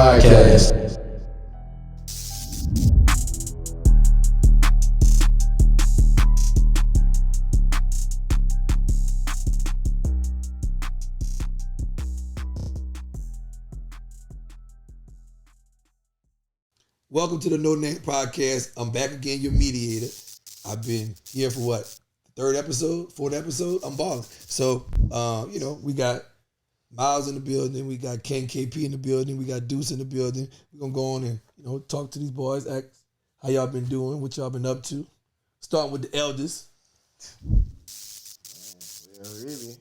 Podcast. Welcome to the No Name Podcast. I'm back again, your mediator. I've been here for what? Third episode? Fourth episode? I'm balling. So, we got Miles in the building. We got Ken KP in the building. We got Deuce in the building. We're going to go on and, talk to these boys, ask how y'all been doing, what y'all been up to. Starting with the eldest. Well, really,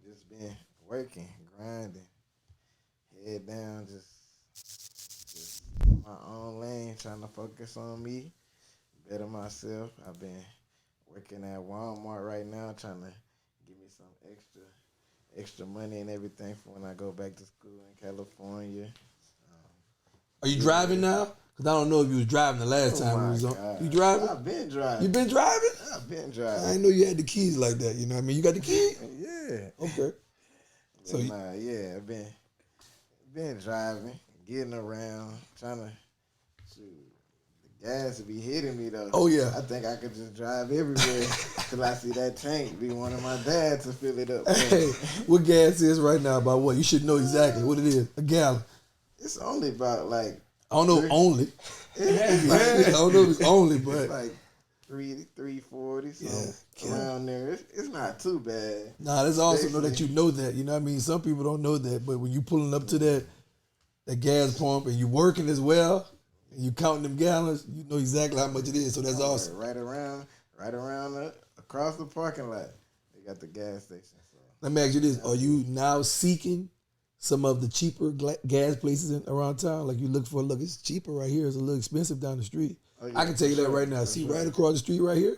just been working, grinding, head down, just in my own lane, trying to focus on me, better myself. I've been working at Walmart right now, trying to give me some extra money and everything for when I go back to school in California. Are you driving now? Because I don't know if you was driving the last time we was on. God. You driving? I've been driving. You been driving? I've been driving. I didn't know you had the keys like that. You know what I mean? You got the keys? Yeah. Okay. So I've been driving, getting around, trying to shoot. The gas will be hitting me though. Oh yeah. I think I could just drive everywhere till I see that tank. Be one of my dads to fill it up. Hey, what gas is right now? About what? You should know exactly what it is. A gallon. It's only about like. I don't know only. I don't know if it's only, but it's like 340, around there. It's not too bad. Nah, that's awesome though that you know that. You know what I mean? Some people don't know that, but when you pulling up to that gas pump and you working as well, and you counting them gallons, you know exactly how much it is. So that's awesome. Right around across the parking lot, they got the gas station. So. Let me ask you this: are you now seeking some of the cheaper gas places around town? Like you look for, look, it's cheaper right here. It's a little expensive down the street. Oh, yeah, I can tell you that right now. See, right across the street right here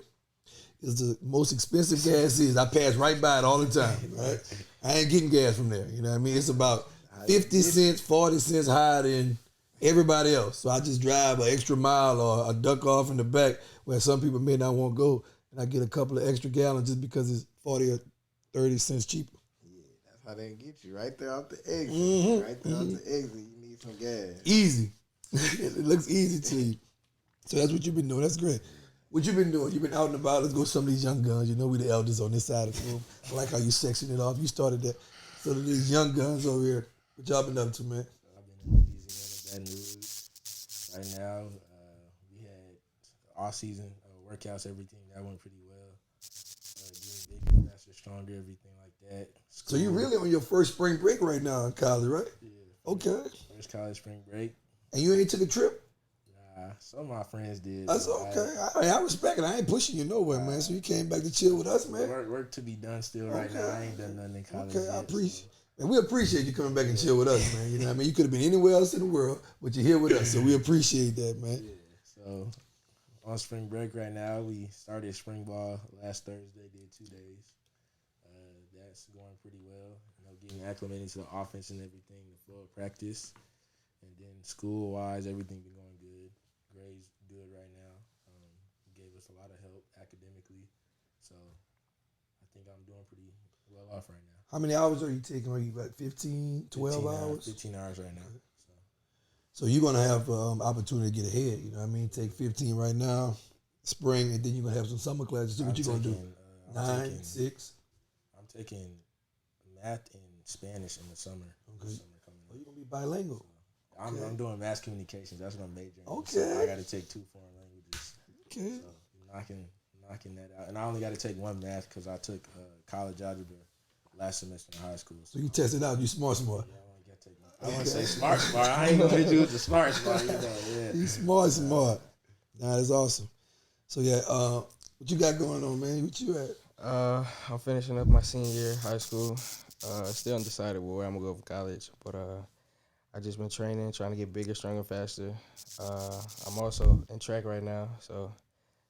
is the most expensive gas is. I pass right by it all the time, right? I ain't getting gas from there. You know what I mean? It's about 50 cents, 40 cents higher than everybody else. So I just drive an extra mile or a duck off in the back where some people may not want to go, and I get a couple of extra gallons just because it's 40 or 30 cents cheaper. How they get you right there off the exit. Mm-hmm. Right there off the exit, you need some gas. Easy. It looks easy to you. So that's what you've been doing. That's great. What you been doing? You've been out and about. Let's go with some of these young guns. You know we the elders on this side of the room. I like how you sectioned it off. You started that. So these young guns over here. What y'all been up to, man? I've been in Louisiana, Baton Rouge. Right now, we had off-season workouts, everything. That went pretty well. Getting bigger, faster, stronger, everything like that. So you really on your first spring break right now in college, right? Yeah. Okay. First college spring break. And you ain't took a trip? Nah, some of my friends did. That's okay. I respect it. I ain't pushing you nowhere, man. So you came back to chill with us, man. Work to be done still right now. I ain't done nothing in college Okay, yet, I appreciate and we appreciate you coming back and chill with us, man. You know what I mean? You could have been anywhere else in the world, but you're here with us, so we appreciate that, man. Yeah, so on spring break right now, we started spring ball last Thursday, did 2 days. That's going pretty well. Getting acclimated to the offense and everything, the flow of practice. And then school-wise, everything been going good. Grades good right now. Gave us a lot of help academically. So I think I'm doing pretty well off right now. How many hours are you taking? Are you like 15, 12 hours? 15 hours right now. So you're going to have opportunity to get ahead. You know what I mean? Take 15 right now, spring, and then you're going to have some summer classes. So what you going to do? 9, 6? I'm taking math and Spanish in the summer. Okay. You're going to be bilingual. So I'm doing mass communications. That's what I'm majoring in. Okay. So I got to take 2 foreign languages. Okay. So knocking that out. And I only got to take 1 math because I took college algebra last semester in high school. So you tested out. You smart. Yeah, I want to say smart. I ain't going to hit you with the smart. Yeah. You smart. Nah, that's awesome. So yeah, what you got going on, man? What you at? I'm finishing up my senior year high school. Still undecided where I'm gonna go for college, but I just been training, trying to get bigger, stronger, faster. I'm also in track right now, so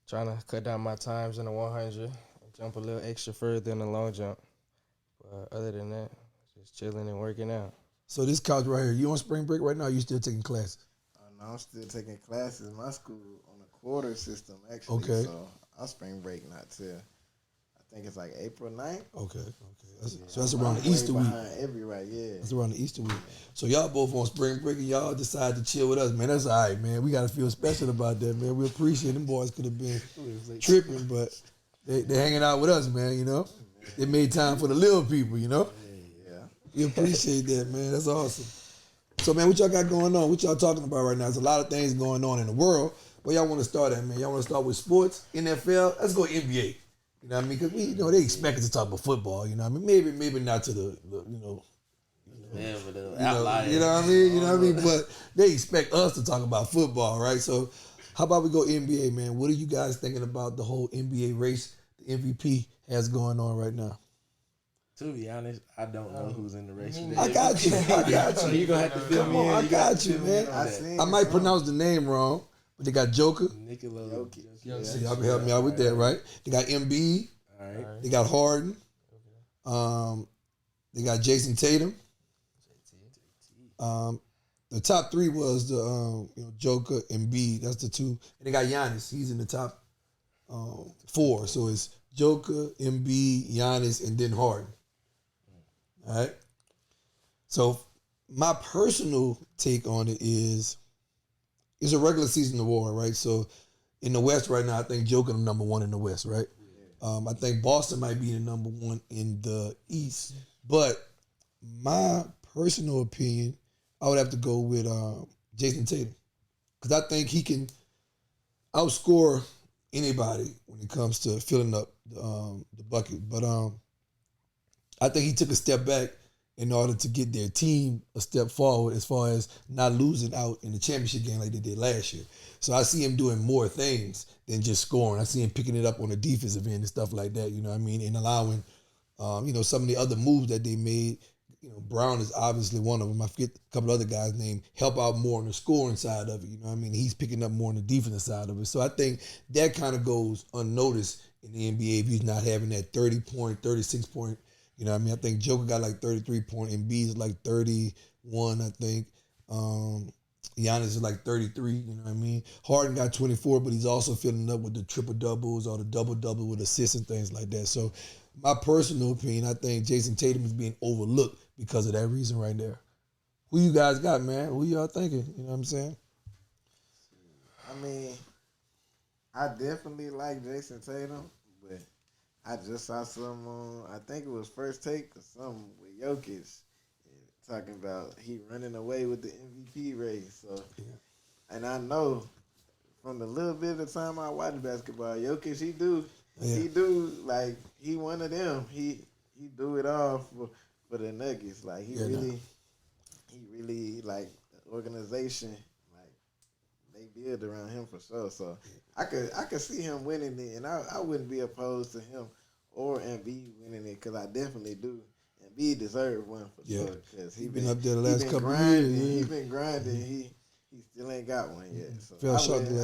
trying to cut down my times in the 100 and jump a little extra further in the long jump. But other than that, just chilling and working out. So this couch right here, you on spring break right now? Or you still taking classes? No, I'm still taking classes. My school on a quarter system actually. Okay. So our spring break not till I think it's like April 9th. Okay. So that's around the Easter week. Everybody, yeah. That's around the Easter week. So y'all both on spring break and y'all decide to chill with us, man. That's all right, man. We gotta feel special about that, man. We appreciate them boys could have been tripping, but they hanging out with us, man, you know? They made time for the little people, you know? Yeah. We appreciate that, man. That's awesome. So, man, what y'all got going on? What y'all talking about right now? There's a lot of things going on in the world. Where y'all want to start at, man? Y'all want to start with sports, NFL? Let's go NBA. You know what I mean? Because they expect us to talk about football. You know what I mean? Maybe not to the but the outliers. You know what I mean? You know what I mean? But they expect us to talk about football, right? So, how about we go NBA, man? What are you guys thinking about the whole NBA race the MVP has going on right now? To be honest, I don't know who's in the race. I got you. So you're going to have to fill me in. I got you, man. I might pronounce the name wrong, but they got Joker. Nikola Jokic. So y'all can help me out with that, right? They got Embiid. All right. They got Harden. They got Jason Tatum. The top three was the Joker, Embiid. That's the two. And they got Giannis. He's in the top four. So it's Joker, Embiid, Giannis, and then Harden. All right. So my personal take on it is it's a regular season award, right? So in the West right now, I think Joker the number one in the West, right? I think Boston might be the number one in the East. But my personal opinion, I would have to go with Jason Tatum. Because I think he can outscore anybody when it comes to filling up the bucket. But I think he took a step back in order to get their team a step forward as far as not losing out in the championship game like they did last year. So I see him doing more things than just scoring. I see him picking it up on the defensive end and stuff like that, you know what I mean, and allowing, some of the other moves that they made. Brown is obviously one of them. I forget a couple other guys' name. Help out more on the scoring side of it, you know what I mean? He's picking up more on the defensive side of it. So I think that kind of goes unnoticed in the NBA if he's not having that 30-point, 36-point. You know what I mean? I think Joker got like 33 points, and Embiid is like 31, I think. Giannis is like 33, you know what I mean? Harden got 24, but he's also filling up with the triple-doubles or the double-double with assists and things like that. So my personal opinion, I think Jason Tatum is being overlooked because of that reason right there. Who you guys got, man? Who y'all thinking? You know what I'm saying? I mean, I definitely like Jason Tatum, but I just saw some on, I think it was First Take or something with Jokic talking about he running away with the MVP race. So, and I know from the little bit of time I watch basketball, Jokic, he do like he one of them. He do it all for the Nuggets. Like he really like the organization. They build around him for sure. So I could see him winning it, and I wouldn't be opposed to him or Embiid winning it because I definitely do. Embiid deserve one for sure because he been up there the last couple of grinding. years. He been grinding. He still ain't got one yet. So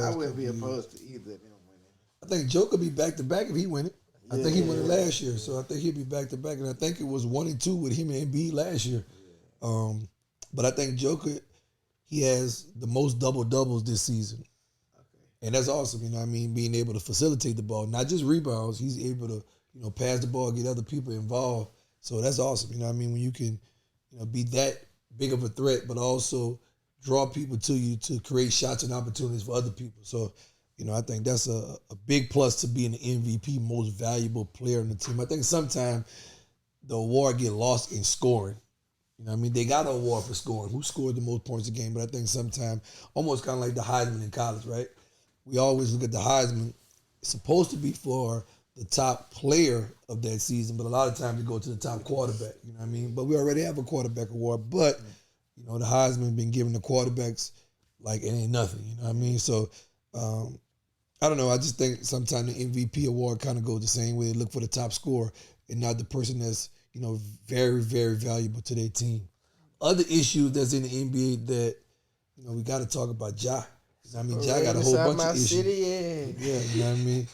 I wouldn't be opposed to either of them winning. I think Joe could be back to back if he win it. I think he won it last year, so I think he'll be back to back. And I think it was 1 and 2 with him and Embiid last year. But I think Joker, he has the most double-doubles this season. Okay. And that's awesome, you know what I mean, being able to facilitate the ball. Not just rebounds, he's able to, pass the ball, get other people involved. So that's awesome, you know what I mean, when you can, be that big of a threat, but also draw people to you to create shots and opportunities for other people. So, I think that's a big plus to being the MVP, most valuable player on the team. I think sometimes the award get lost in scoring. You know what I mean? They got an award for scoring. Who scored the most points a game? But I think sometimes, almost kind of like the Heisman in college, right? We always look at the Heisman. It's supposed to be for the top player of that season, but a lot of times they go to the top quarterback. You know what I mean? But we already have a quarterback award. But, the Heisman been giving the quarterbacks like it ain't nothing. You know what I mean? So, I don't know. I just think sometimes the MVP award kind of goes the same way. They look for the top scorer and not the person that's, very, very valuable to their team. Other issues that's in the NBA that, we got to talk about Ja. I mean, Ja got a whole bunch of issues. Yeah, you know what I mean?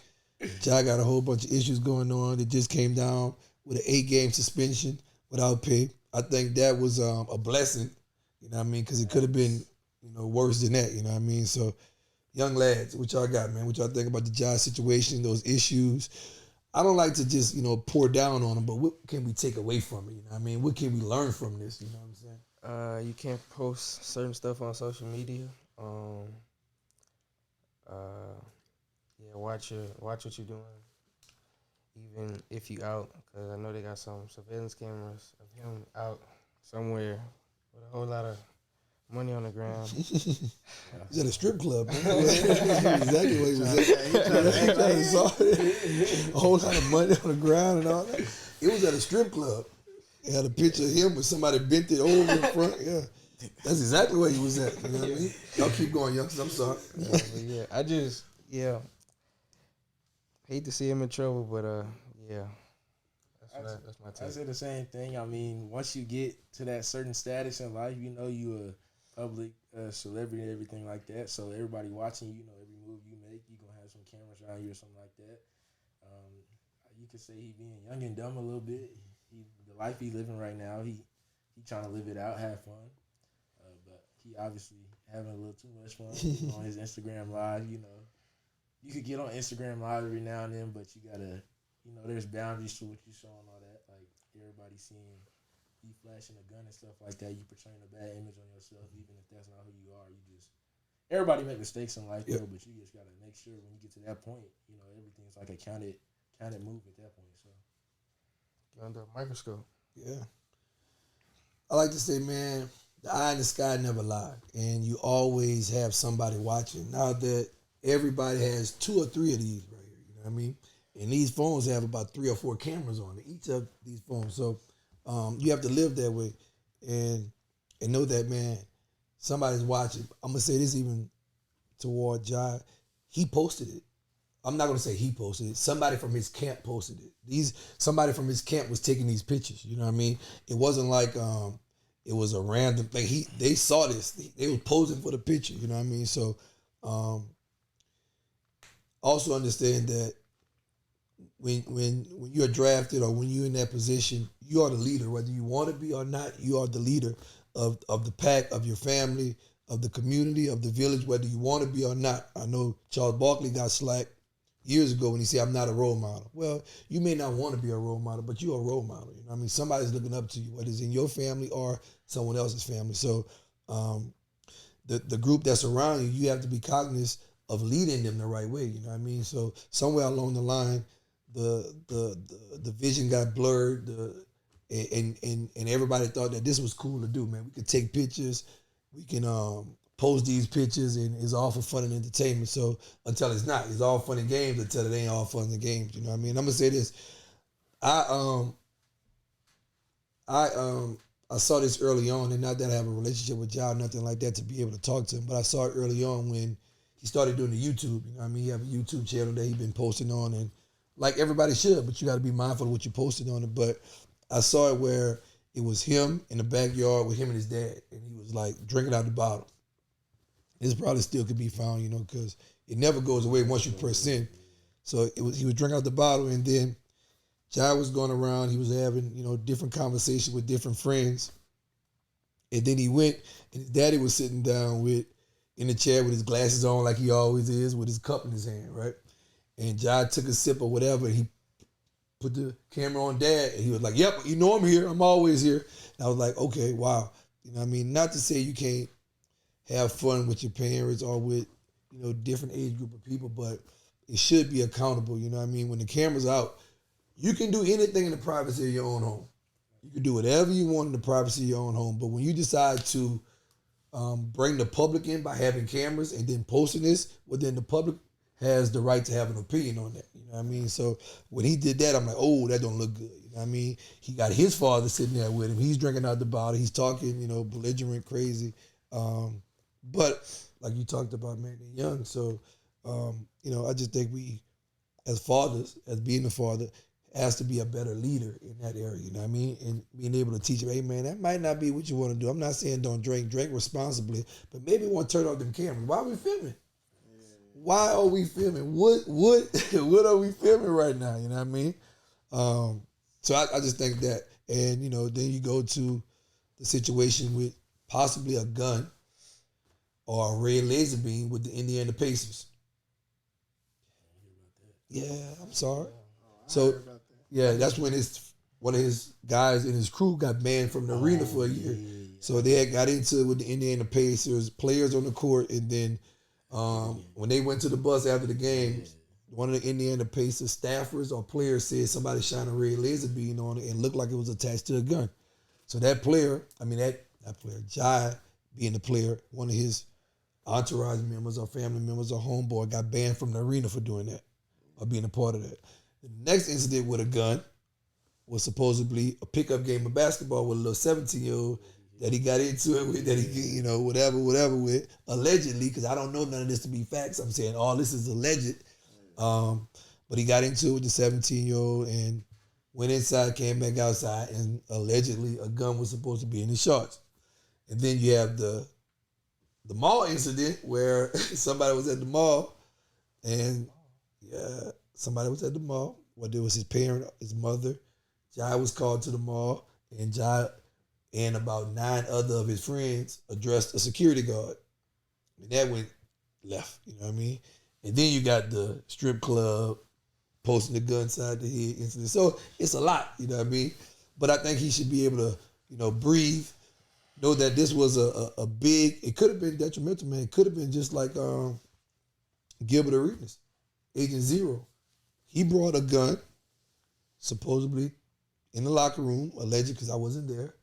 Ja got a whole bunch of issues going on. It just came down with an 8-game suspension without pay. I think that was a blessing, you know what I mean? Because it could have been, worse than that, you know what I mean? So, young lads, what y'all got, man? What y'all think about the Ja situation, those issues? I don't like to just, pour down on them, but what can we take away from it? You know what I mean? What can we learn from this? You know what I'm saying? You can't post certain stuff on social media. Yeah, watch what you're doing, even if you out, because I know they got some surveillance cameras of him out somewhere with a whole lot of money on the ground. He's at a strip club, man. Exactly what he was at. A whole lot of money on the ground and all that. It was at a strip club. He had a picture of him with somebody bent it over in front. Yeah. That's exactly where he was at. You know what I mean? Y'all keep going, youngsters. I'm sorry. I just, hate to see him in trouble, but, that's my take. I say the same thing. I mean, once you get to that certain status in life, you a public celebrity and everything like that. So everybody watching you, every move you make, you gonna have some cameras around you or something like that. You could say he being young and dumb a little bit. The life he living right now, he trying to live it out, have fun. But he obviously having a little too much fun on his Instagram live. You could get on Instagram live every now and then, but you gotta, there's boundaries to what you show and all that. Like everybody seeing you flashing a gun and stuff like that, you portraying a bad image on yourself, even if that's not who you are. Everybody make mistakes in life, though, but you just gotta make sure when you get to that point, everything's like a counted move at that point. So you're under a microscope. Yeah. I like to say, man, the eye in the sky never lie, and you always have somebody watching. Now that everybody has 2 or 3 of these right here, you know what I mean? And these phones have about 3 or 4 cameras on it, each of these phones. So you have to live that way and know that, man, somebody's watching. I'm going to say this even toward Jai. He posted it. I'm not going to say he posted it. Somebody from his camp posted it. Somebody from his camp was taking these pictures, you know what I mean? It wasn't like it was a random thing. They saw this. They were posing for the picture, you know what I mean? So also understand that when you're drafted or when you're in that position, you are the leader. Whether you want to be or not, you are the leader of the pack, of your family, of the community, of the village, whether you want to be or not. I know Charles Barkley got slack years ago when he said, I'm not a role model. Well, you may not want to be a role model, but you're a role model. You know what I mean? Somebody's looking up to you, whether it's in your family or someone else's family. So the group that's around you, you have to be cognizant of leading them the right way. You know what I mean? So somewhere along the line, the vision got blurred, and everybody thought that this was cool to do, man. We could take pictures, we can post these pictures, and it's all for fun and entertainment. So until it's not, it's all fun and games until it ain't all fun and games. You know what I mean? I'm gonna say this. I saw this early on, and not that I have a relationship with John, nothing like that, to be able to talk to him, but I saw it early on when he started doing the YouTube. You know what I mean? He have a YouTube channel that he's been posting on, and like everybody should, but you got to be mindful of what you posted on it. But I saw it where it was him in the backyard with him and his dad, and he was like drinking out the bottle. This probably still could be found, because it never goes away once you press send. So he was drinking out the bottle, and then Jai was going around. He was having, different conversations with different friends. And then he went, and his daddy was sitting down in the chair with his glasses on like he always is, with his cup in his hand, right? And Jai took a sip or whatever, and he put the camera on Dad, and he was like, yep, I'm here. I'm always here. And I was like, okay, wow. You know what I mean? Not to say you can't have fun with your parents or with, different age group of people, but it should be accountable, you know what I mean? When the camera's out, you can do anything in the privacy of your own home. You can do whatever you want in the privacy of your own home, but when you decide to bring the public in by having cameras and then posting this, well, then the public has the right to have an opinion on that. You know what I mean? So when he did that, I'm like, oh, that don't look good. You know what I mean? He got his father sitting there with him. He's drinking out the bottle. He's talking, belligerent, crazy. But like you talked about, man, they're young. So, I just think we, as fathers, as being a father, has to be a better leader in that area. You know what I mean? And being able to teach them, hey, man, that might not be what you want to do. I'm not saying don't drink responsibly, but maybe you want to turn off them cameras. Why are we filming? Why are we filming? What what are we filming right now? You know what I mean? So I just think that, and then you go to the situation with possibly a gun or a red laser beam with the Indiana Pacers. Yeah, I'm sorry. So yeah, that's when one of his guys in his crew got banned from the arena for a year. Yeah. So they had got into it with the Indiana Pacers, players on the court, and then when they went to the bus after the game, one of the Indiana Pacers staffers or players said somebody shined a red laser beam on it and looked like it was attached to a gun. So that player, that player, Jai, being the player, one of his entourage members or family members or homeboy got banned from the arena for doing that or being a part of that. The next incident with a gun was supposedly a pickup game of basketball with a little 17-year-old that he got into it with, that he, whatever with, allegedly, because I don't know none of this to be facts. I'm saying all this is alleged. But he got into it with the 17-year-old and went inside, came back outside, and allegedly a gun was supposed to be in his shorts. And then you have the mall incident where somebody was at the mall and somebody was at the mall. Whether it was his parent, his mother. Jai was called to the mall, and Jai and about 9 other of his friends addressed a security guard. And that went left, you know what I mean? And then you got the strip club posting the gun side the head incident. So it's a lot, you know what I mean? But I think he should be able to, breathe, know that this was a big, it could have been detrimental, man. It could have been just like Gilbert Arenas, Agent Zero. He brought a gun, supposedly, in the locker room, alleged, because I wasn't there.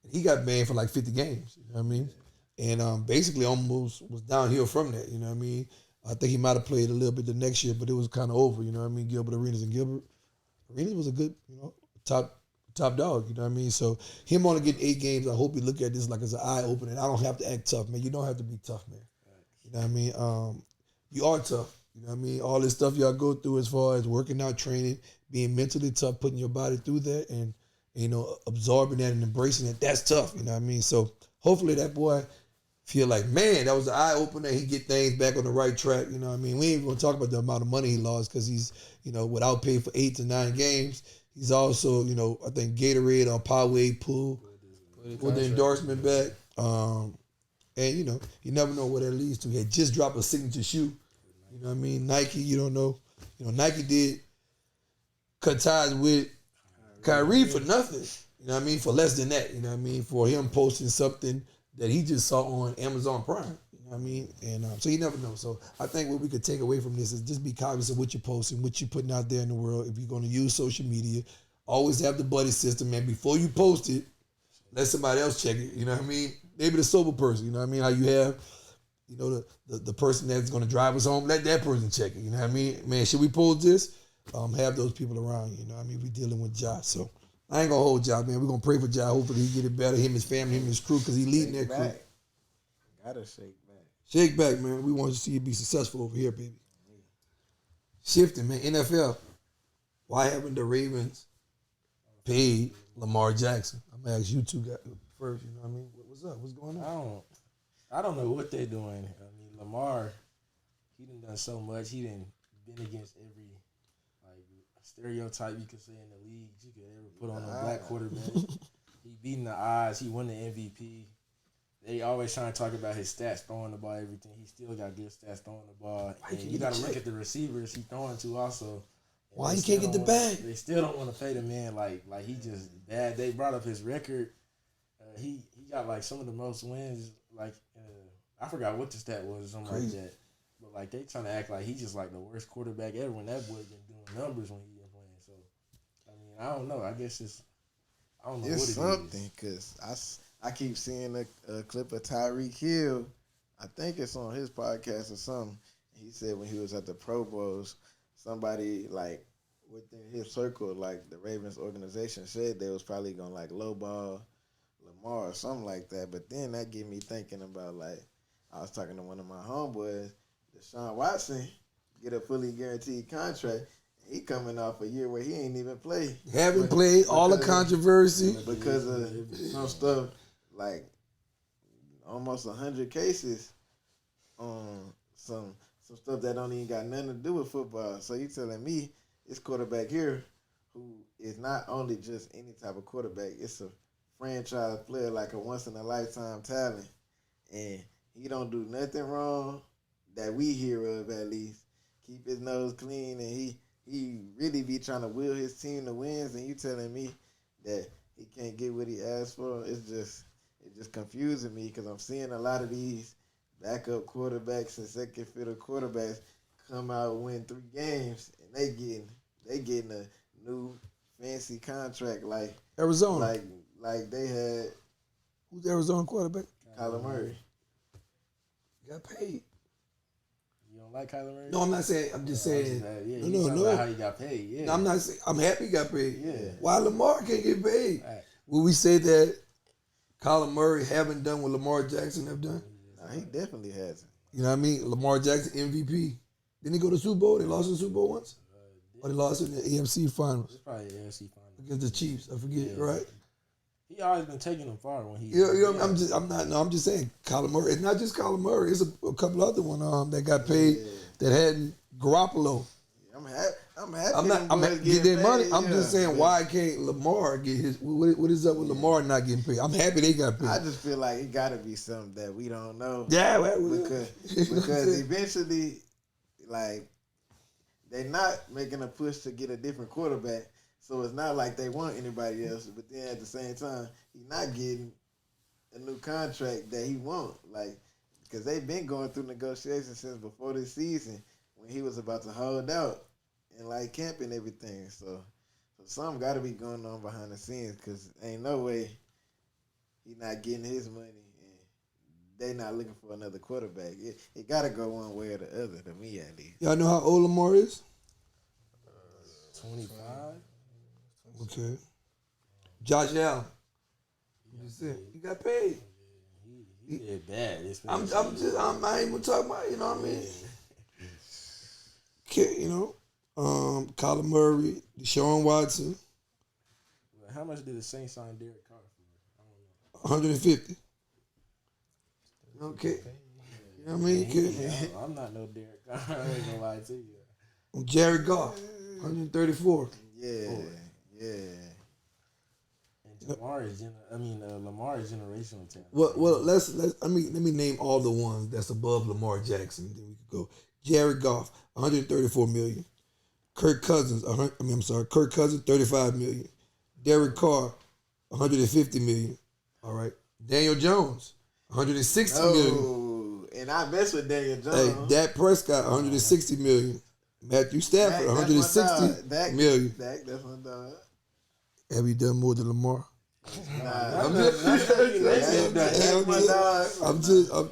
And he got banned for like 50 games, you know what I mean? And basically almost was downhill from that, you know what I mean? I think he might have played a little bit the next year, but it was kind of over, you know what I mean? Gilbert Arenas was a good, top dog, you know what I mean? So him only getting 8 games, I hope you look at this like as an eye-opener. I don't have to act tough, man. You don't have to be tough, man. You know what I mean? You are tough, you know what I mean? All this stuff y'all go through as far as working out, training, being mentally tough, putting your body through that, and, absorbing that and embracing it, that's tough, you know what I mean? So hopefully that boy feel like, man, that was an eye-opener. He get things back on the right track, you know what I mean? We ain't even going to talk about the amount of money he lost because he's, without paying for 8 to 9 games. He's also, I think Gatorade or Powerade pulled the endorsement back. And, you never know what that leads to. He had just dropped a signature shoe. You know what I mean? Nike, you don't know. Nike did cut ties with Kyrie for nothing. You know what I mean? For less than that. You know what I mean? For him posting something that he just saw on Amazon Prime. You know what I mean? And so you never know. So I think what we could take away from this is just be cognizant of what you're posting, what you're putting out there in the world. If you're going to use social media, always have the buddy system. And before you post it, let somebody else check it. You know what I mean? Maybe the sober person. You know what I mean? How you have, the person that's going to drive us home, let that person check it. You know what I mean? Man, should we post this? Have those people around. You know what I mean? We dealing with Ja. So I ain't going to hold Ja, man. We're going to pray for Ja. Hopefully he get it better. Him, his family, him, his crew, because he leading that crew. Gotta shake back. Shake back, man. We want to see you be successful over here, baby. Shifting, man. NFL. Why haven't the Ravens paid Lamar Jackson? I'm going to ask you two guys first. You know what I mean? What's up? What's going on? I don't know what they're doing. I mean, Lamar, he done so much. He done been against every stereotype you could say in the league you could ever put on a black quarterback. He beating the odds. He won the MVP. They always trying to talk about his stats, throwing the ball, everything. He still got good stats throwing the ball. And you got to look at the receivers he throwing to also. Why he can't get the bag? They still don't want to pay the man like he just bad. They brought up his record. He got like some of the most wins. I forgot what the stat was or something like that. But they trying to act like he's just like the worst quarterback ever when that boy been doing numbers when he been playing. So I don't know. I guess I don't know it's what it something because I keep seeing a clip of Tyreek Hill. I think it's on his podcast or something. He said when he was at the Pro Bowls, somebody within his circle, the Ravens organization, said they was probably gonna lowball Lamar or something like that. But then that get me thinking about I was talking to one of my homeboys, Deshaun Watson, get a fully guaranteed contract. He coming off a year where he ain't even played. Haven't played, all the controversy. Because of some stuff, almost 100 cases on some stuff that don't even got nothing to do with football. So you telling me this quarterback here, who is not only just any type of quarterback, it's a franchise player, a once-in-a-lifetime talent. And he don't do nothing wrong that we hear of, at least. Keep his nose clean, and he really be trying to will his team to wins, and you telling me that he can't get what he asked for, it just confusing me because I'm seeing a lot of these backup quarterbacks and second fiddle quarterbacks come out and win 3 games, and they getting a new fancy contract like Arizona. like they had Who's the Arizona quarterback? Kyler Murray. Got paid. You don't like Kyler Murray? No, I'm not saying. I'm just saying. No. About how he got paid. Yeah. No, I'm not saying. I'm happy he got paid. Yeah. Why Lamar can't get paid? Right. Will we say that Kyler Murray haven't done what Lamar Jackson have done? Nah, he definitely hasn't. You know what I mean? Lamar Jackson MVP. Didn't he go to the Super Bowl? They lost in the Super Bowl once? Or they lost in the AFC Finals? It's probably the AFC Finals. Against the Chiefs. I forget, right? He always been taking them far when he. I'm just saying, Kyler Murray. It's not just Kyler Murray. It's a couple other one that got paid that hadn't Garoppolo. I'm happy. I'm getting their money. I'm just saying, why can't Lamar get his? What is up with Lamar not getting paid? I'm happy they got paid. I just feel like it got to be something that we don't know. Yeah, because eventually, like, they're not making a push to get a different quarterback. So it's not like they want anybody else, but then at the same time, he's not getting a new contract that he wants. Like, because they've been going through negotiations since before this season when he was about to hold out and like camp and everything. So something got to be going on behind the scenes because ain't no way he's not getting his money and they not looking for another quarterback. It got to go one way or the other, to me at least. Y'all know how old Lamar is? 25. Okay. Josh Allen. He got paid. He did bad. I ain't even talking about, you know what I mean? Okay, you know, Kyler Murray, Deshaun Watson. How much did the Saints sign Derek Carr for? I don't know. 150. Okay. You know what I mean? I'm not no Derek Carr. I ain't gonna lie to you. Jared Goff, 134. Yeah. And Lamar is generational talent. Well, let me name all the ones that's above Lamar Jackson. Then we could go. Jared Goff, 134 million. Kirk Cousins, 35 million. Derek Carr, 150 million. All right. Daniel Jones, 160 million. And I mess with Daniel Jones. Hey, Dak Prescott, 160 million. Matthew Stafford, 160 million. Dak, that's my dog. Have you done more than Lamar? Nah,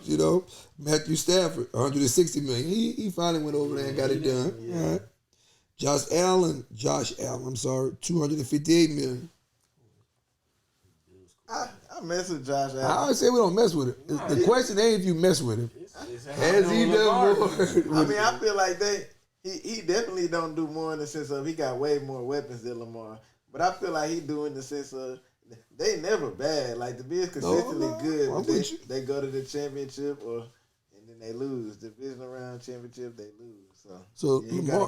you know, Matthew Stafford, 160 million. He finally went over there and got it done. Yeah. All right. Josh Allen, 258 million. I mess with Josh Allen. I always say we don't mess with it. The question ain't if you mess with him. Has he done more? I mean, I feel like he definitely don't do more in the sense of he got way more weapons than Lamar. But I feel like he do in the sense of they never bad. Like the Bills consistently good. But they go to the championship and then they lose. Divisional round championship, they lose. So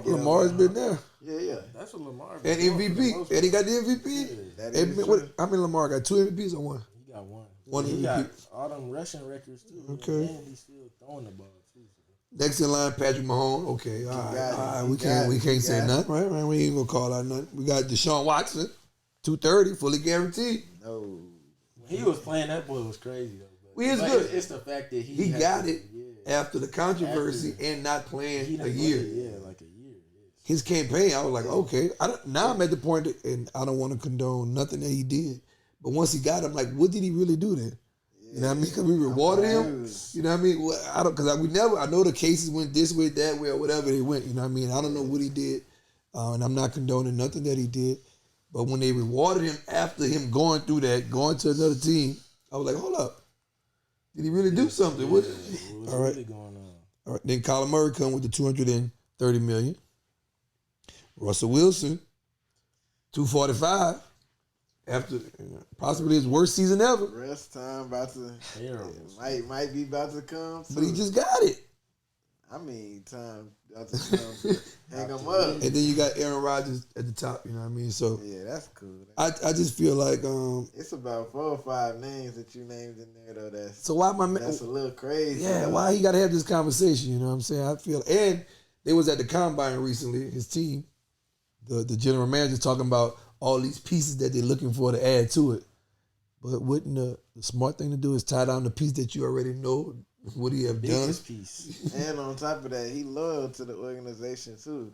Lamar's been there. Yeah. That's what Lamar. And MVP. And he got the MVP. How many Lamar got? 2 MVPs or 1? He got 1. One he MVP. got all them rushing records too. Okay. And he's still throwing the ball too. Next in line, Patrick Mahomes. Okay, all right. We can't say nothing, right? We ain't gonna call out nothing. We got Deshaun Watson, 230, fully guaranteed. No. When he was playing, that boy was crazy though. It's good. It's the fact that he got it after the controversy and not playing a year. Like a year. His campaign, I was like, okay. Now I'm at the point, and I don't want to condone nothing that he did. But once he got him, like, what did he really do then? You know what I mean? Because we rewarded him. You know what I mean? Well, I know the cases went this way, that way, or whatever they went. You know what I mean? I don't know what he did, and I'm not condoning nothing that he did. But when they rewarded him after him going through that, going to another team, I was like, hold up, did he really do something? What's all right. really going on? All right. Then Kyler Murray come with the 230 million. Russell Wilson, 245. After possibly his worst season ever. Rest time about to might be about to come. But he just got it. I mean, time about to come to hang him up. And then you got Aaron Rodgers at the top. You know what I mean? So yeah, that's cool. I just feel like it's about 4 or 5 names that you named in there though. That's a little crazy. Yeah, though. why he got to have this conversation? You know what I'm saying? I feel, and they was at the combine recently. His team, the general manager talking about all these pieces that they're looking for to add to it. But wouldn't the smart thing to do is tie down the piece that you already know? What he have done? Biggest piece. And on top of that, he loyal to the organization too,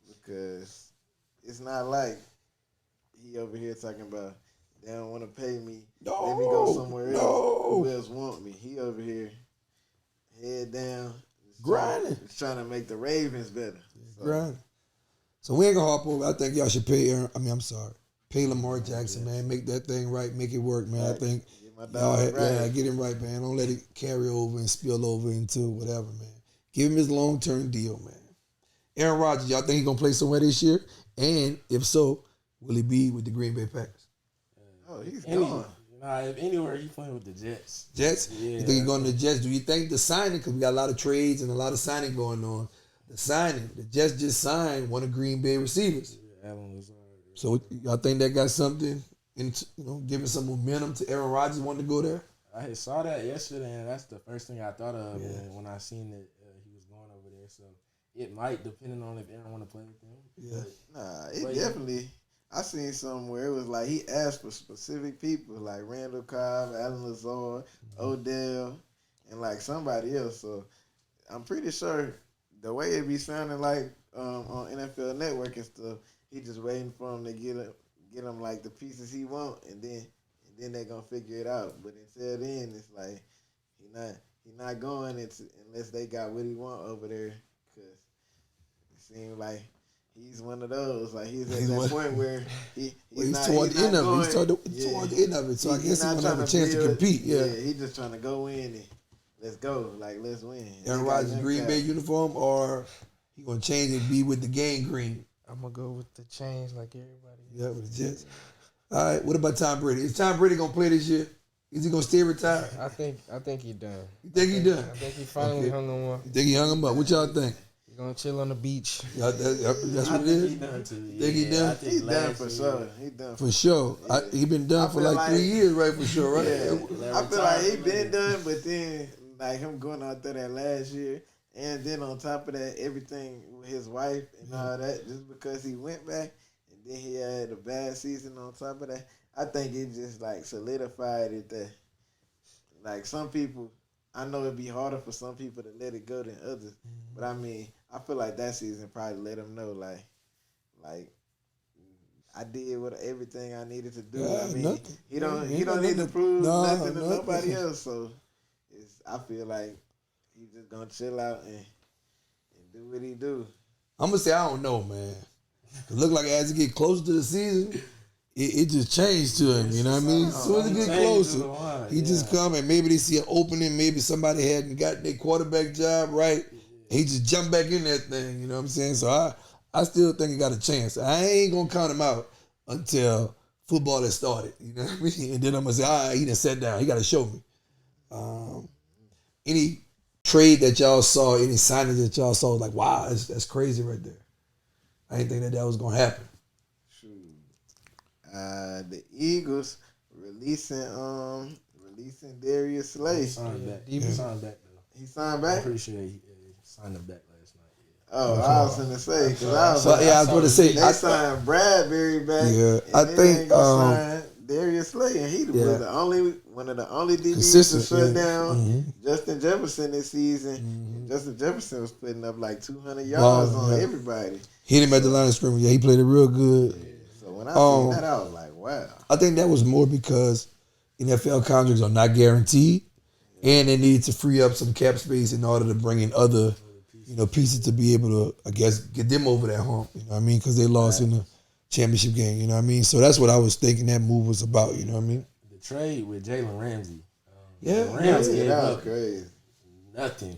because it's not like he over here talking about they don't want to pay me. No, let me go somewhere else. no. Who else want me? He over here, head down, Grinding. trying to make the Ravens better. Grinding. So we ain't gonna hop over. I think y'all should pay pay Lamar Jackson, man. Make that thing right. Make it work, man. Right. I think Get my dog right. get him right, man. Don't let it carry over and spill over into whatever, man. Give him his long-term deal, man. Aaron Rodgers, y'all think he's gonna play somewhere this year? And if so, will he be with the Green Bay Packers? Oh, he's gone. Nah, if anywhere he playing with the Jets. Jets? Yeah. You think he's going to the Jets? Do you think the signing, because we got a lot of trades and a lot of signing going on, the Jets just signed one of Green Bay receivers. Yeah, Allen Lazard. So y'all think that got something, giving some momentum to Aaron Rodgers wanting to go there? I saw that yesterday, and that's the first thing I thought of when I seen that he was going over there. So it might, depending on if Aaron want to play with him. Yeah. It definitely. I seen somewhere it was like he asked for specific people like Randall Cobb, Allen Lazard, Odell, and like somebody else. So I'm pretty sure the way it be sounding like on NFL Network and stuff, he just waiting for him to get him like the pieces he want, and then they gonna figure it out. But until then, it's like he not going unless they got what he want over there, because it seems like. He's one of those. Like he's at that point where he's toward the end of it. He's toward the end of it. So I guess he's gonna have a chance to compete. Yeah, he's just trying to go in and let's go. Like let's win. Aaron Rodgers Green Bay uniform, or he gonna change and be with the gang green? I'm gonna go with the change like everybody. Yeah, with the Jets. All right. What about Tom Brady? Is Tom Brady gonna play this year? Is he gonna stay retired? I think he done. You think he done? I think he finally hung on one. You think he hung him up? What y'all think? He's gonna chill on the beach. That's what it is. He done too. Think he done? He done for sure. He done For sure. Yeah. He been done for like 3 years, right? For sure, right? Yeah. I feel like he been done, but then like him going out there that last year, and then on top of that, everything with his wife and all that, just because he went back, and then he had a bad season on top of that. I think it just like solidified it that like some people. I know it'd be harder for some people to let it go than others, but I mean, I feel like that season probably let him know, like I did everything I needed to do. Yeah, I mean, nothing. he don't need to prove nothing to nobody else. So I feel like he's just gonna chill out and do what he do. I'm gonna say I don't know, man. It look like as he get closer to the season, it just changed to him. You know what I mean? As soon as he get closer, he just come and maybe they see an opening. Maybe somebody hadn't gotten their quarterback job right. He just jump back in that thing. You know what I'm saying? So I still think he got a chance. I ain't gonna count him out until football has started. You know what I mean? And then I'm gonna say, all right, he done sat down. He got to show me. Any trade that y'all saw, any signings that y'all saw, was like, wow, that's crazy right there. I didn't think that was gonna happen. The Eagles releasing Darius Slay. He signed back. He signed back though. He signed back? I'm pretty sure he signed him back last night. Yeah. Oh, I was gonna say because I was going to say they signed Bradbury back. Yeah, and I then think they signed Darius Slay, and he was one of the only DBs to shut down Justin Jefferson this season. And Justin Jefferson was putting up like 200 yards on everybody. Hit him at the line of scrimmage. Yeah, he played it real good. Yeah. So when I seen that, I was like, wow. I think that was more because NFL contracts are not guaranteed, and they need to free up some cap space in order to bring in other, pieces to be able to, I guess, get them over that hump. You know what I mean? Because they lost in the championship game. You know what I mean? So that's what I was thinking that move was about. You know what I mean? The trade with Jalen Ramsey. Rams gave up crazy. Nothing.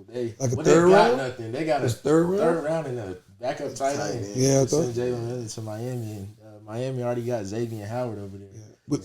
They like a third round? Nothing. They got a third round and a backup tight end. Yeah, I thought. Send Jalen Ramsey to Miami, and Miami already got Xavier Howard over there. Yeah.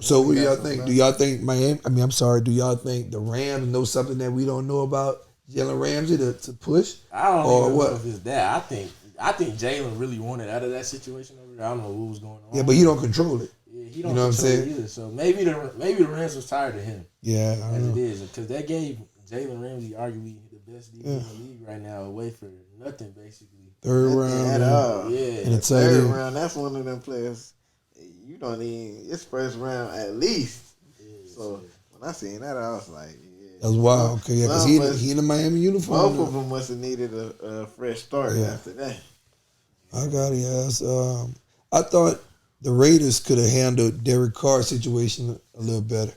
So what do y'all think? Do y'all think Miami? I mean, I'm sorry. Do y'all think the Rams know something that we don't know about Jalen Ramsey to push? I don't even know if it's that. I think Jalen really wanted out of that situation over there. I don't know what was going on. Yeah, but he don't control it. Yeah, he don't control it either. So maybe the Rams was tired of him. Yeah, as it is, because they gave Jalen Ramsey arguably the best DB in the league right now away for nothing basically. third round, Yeah. and The it's tight third end. round, that's one of them players. You don't even. It's first round at least. So when I seen that, I was like, yeah. That's wild. Okay, yeah, because he in the Miami uniform. Both of them must have needed a fresh start after that. I got it. Yes. I thought the Raiders could have handled Derek Carr's situation a little better.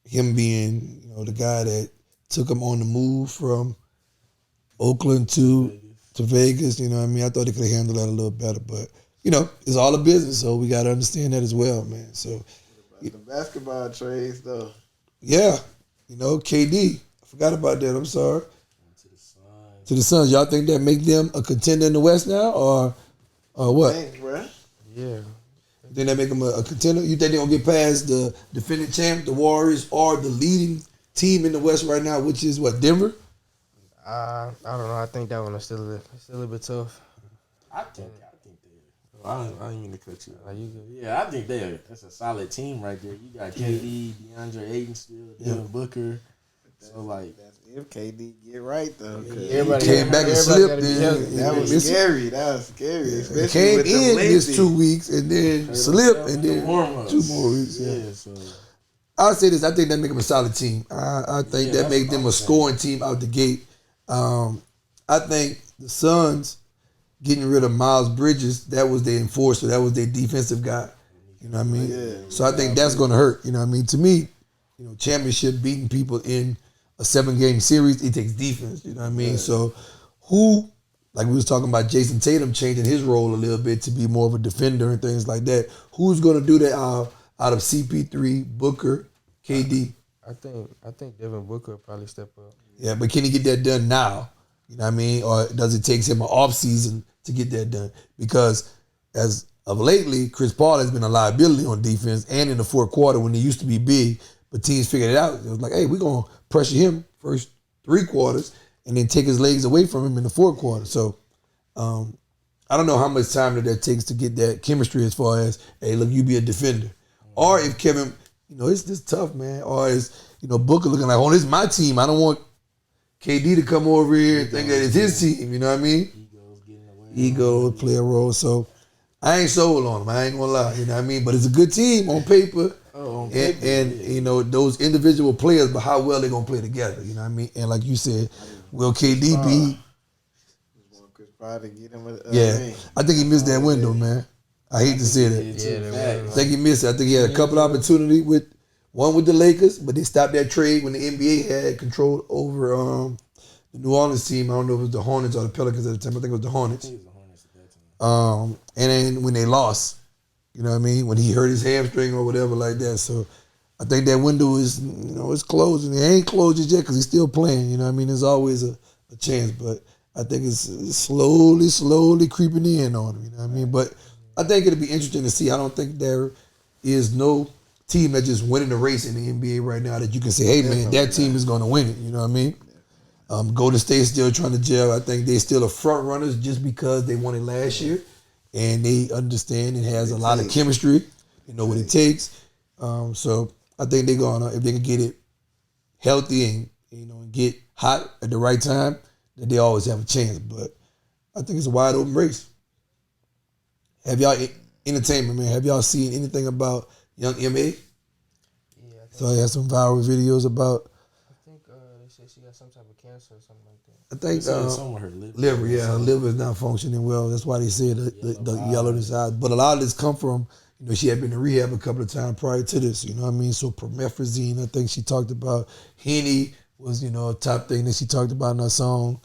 Him being, the guy that took him on the move from Oakland to Vegas. You know what I mean? I thought they could have handled that a little better, but it's all a business, so we got to understand that as well, man. So the basketball trades, though. Yeah, KD. I forgot about that. I'm sorry. To the Suns. Y'all think that make them a contender in the West now, or what? Thanks, bro. Yeah. You think that make them a contender? You think they're going to get past the defending champ, the Warriors, or the leading team in the West right now, which is what, Denver? I don't know. I think that one is still a little bit tough. I think they. I didn't mean to cut you. Yeah, I think that's a solid team right there. You got KD, DeAndre Ayton still, Devin Booker. So like, that's if KD get right though. Everybody came back and slipped. That was scary. Especially came with in this 2 weeks. weeks and then slipped and then 2 more weeks. Yeah. So I'll say this: I think that make them a solid team. I think that make them a scoring team out the gate. I think the Suns getting rid of Miles Bridges, that was their enforcer, that was their defensive guy. You know what I mean? Yeah. So I think that's going to hurt. You know what I mean? To me, championship beating people in a 7-game series, it takes defense. You know what I mean? Yeah. So who, like we was talking about Jason Tatum changing his role a little bit to be more of a defender and things like that. Who's going to do that out of CP3, Booker, KD? I think Devin Booker will probably step up. Yeah, but can he get that done now? You know what I mean? Or does it take him an off season to get that done? Because as of lately, Chris Paul has been a liability on defense and in the fourth quarter when he used to be big, but teams figured it out. It was like, hey, we're going to pressure him first 3 quarters and then take his legs away from him in the fourth quarter. So I don't know how much time that takes to get that chemistry as far as, hey, look, you be a defender. Or if Kevin, it's just tough, man. Or is, Booker looking like, oh, this is my team. I don't want KD to come over here and think that it's his team, you know what I mean? Ego play a role. So I ain't sold on him. I ain't gonna lie, you know what I mean? But it's a good team on paper. And those individual players, but how well they gonna play together, you know what I mean? And like you said, will KD be? Chris Paul to get him ring. I think he missed that window, man. I hate to say that. I think he missed it. I think he had a couple opportunities one with the Lakers, but they stopped that trade when the NBA had control over the New Orleans team. I don't know if it was the Hornets or the Pelicans at the time. I think it was the Hornets. And then when they lost, you know what I mean? When he hurt his hamstring or whatever like that. So I think that window is, it's closing. It ain't closed just yet because he's still playing. You know what I mean? There's always a chance, but I think it's slowly creeping in on him. You know what I mean? But I think it'll be interesting to see. I don't think there is no team that just winning the race in the NBA right now that you can say, hey, man, that team is going to win it. You know what I mean? Golden State's still trying to gel. I think they're still a front runners just because they won it last year and they understand it has a lot of chemistry. They know what it takes. So I think they're going to, if they can get it healthy and, and get hot at the right time, that they always have a chance. But I think it's a wide open race. Have y'all, entertainment, man, have y'all seen anything about Young M.A.? Yeah. So I had some viral videos about. I think they said she got some type of cancer or something like that. I think something with her liver. Her liver is not functioning well. That's why they said the yellowness out. But a lot of this come from, she had been in rehab a couple of times prior to this. You know what I mean? So promethazine, I think she talked about. Henny was, a top thing that she talked about in her song.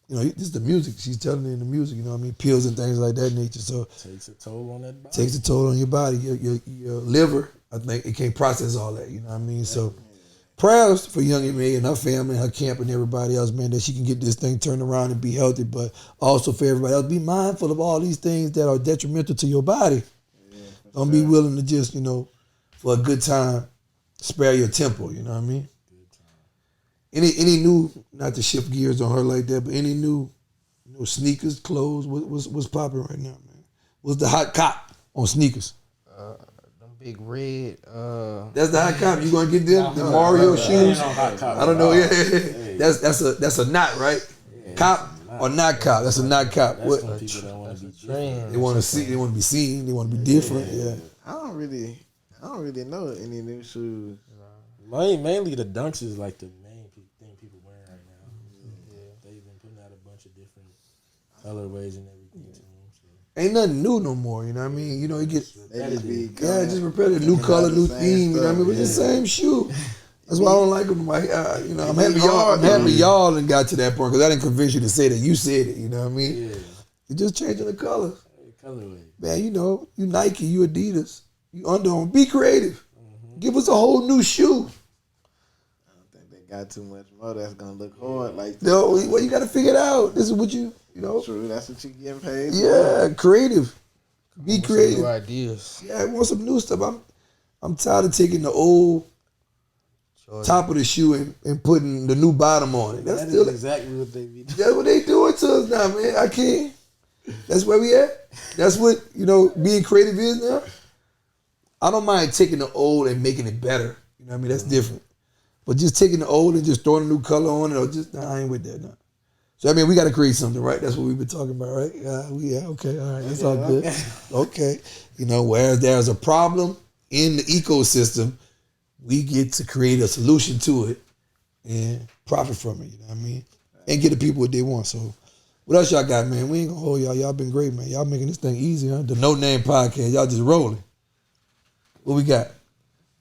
This is the music. She's telling it in the music, you know what I mean? Pills and things like that nature. So takes a toll on that body. Takes a toll on your body. Your liver, I think it can't process all that, you know what I mean? So prayers for Young M.A. and her family, her camp and everybody else, man, that she can get this thing turned around and be healthy. But also for everybody else, be mindful of all these things that are detrimental to your body. Don't be willing to just, for a good time, spare your temple, you know what I mean? Any new, not to shift gears on her like that, but any new sneakers, clothes, what's popping right now, man? What's the hot cop on sneakers? Them big red. That's the hot cop. You gonna get them? The Mario shoes? I don't know. Yeah. That's a knot, right? Cop or not cop? That's a not cop. That's What? when people don't want to be trend. different. They want to see. They want to be seen. They want to be different. Yeah. I don't really know any new shoes. Mainly the dunks is like the main thing people wearing right now. They've been putting out a bunch of different colorways and everything to them. So. Ain't nothing new no more. You know what I mean? You know, you get They just be just repetitive. New color, new theme. You know what I mean? But it's the same shoe. That's why I don't like them. You know, I'm happy y'all done got to that point because I didn't convince you to say that. You said it. You know what I mean? Yeah. You're just changing the color. Colorway. Man, you know, you Nike, you Adidas, you Under Armour. Be creative. Give us a whole new shoe. I don't think they got too much more that's gonna look hard like that. No, well, you got to figure it out. This is what you know. True, that's what you getting paid for. Yeah, creative. Be Some creative. new ideas. Yeah, I want some new stuff. I'm tired of taking the old top of the shoe and putting the new bottom on it. That's still exactly what they be doing. That's what they doing to us now, man. I can't. That's where we at. That's what, being creative is now. I don't mind taking the old and making it better. You know what I mean? That's different. But just taking the old and just throwing a new color on it, or just, I ain't with that now. So, I mean, we got to create something, right? That's what we've been talking about, right? Yeah, okay, all right. That's all good. Okay. Whereas there's a problem in the ecosystem, we get to create a solution to it and profit from it, you know what I mean? And get the people what they want. So, what else y'all got, man? We ain't gonna hold y'all. Y'all been great, man. Y'all making this thing easy, huh? The No Name Podcast. Y'all just rolling. What we got?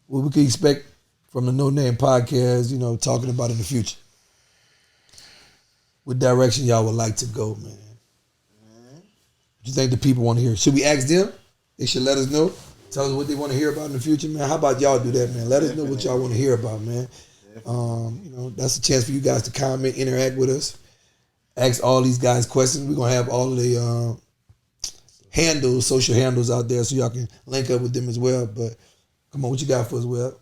What we can expect from the No Name Podcast, talking about in the future? What direction y'all would like to go, man? What you think the people want to hear? Should we ask them? They should let us know. Tell us what they want to hear about in the future, man. How about y'all do that, man? Let us know what y'all want to hear about, man. That's a chance for you guys to comment, interact with us. Ask all these guys questions. We're going to have all of the social handles out there so y'all can link up with them as well. But come on, what you got for us, Will?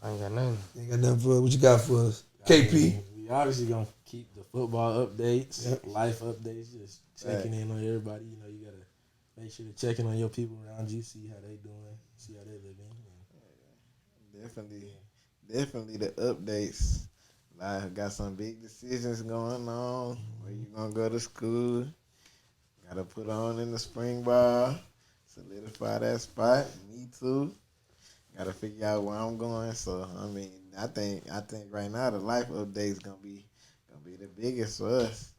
I ain't got nothing. Ain't got nothing for us. What you got for us? KP? We obviously going to keep the football updates, life updates, just checking in on everybody. You got to make sure to check in on your people around you, see how they doing, see how they living. Definitely the updates. I got some big decisions going on. Where you gonna go to school? Gotta put on in the spring ball, solidify that spot. Me too. Gotta figure out where I'm going. So I think right now the life update's gonna be the biggest for us.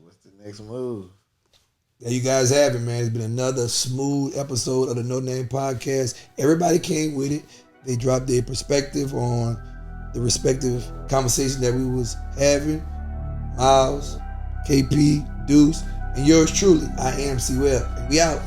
What's the next move? There you guys have it, man. It's been another smooth episode of the No Name Podcast. Everybody came with it. They dropped their perspective on the respective conversation that we was having. Miles, KP, Deuce, and yours truly, I am C-Web. And we out.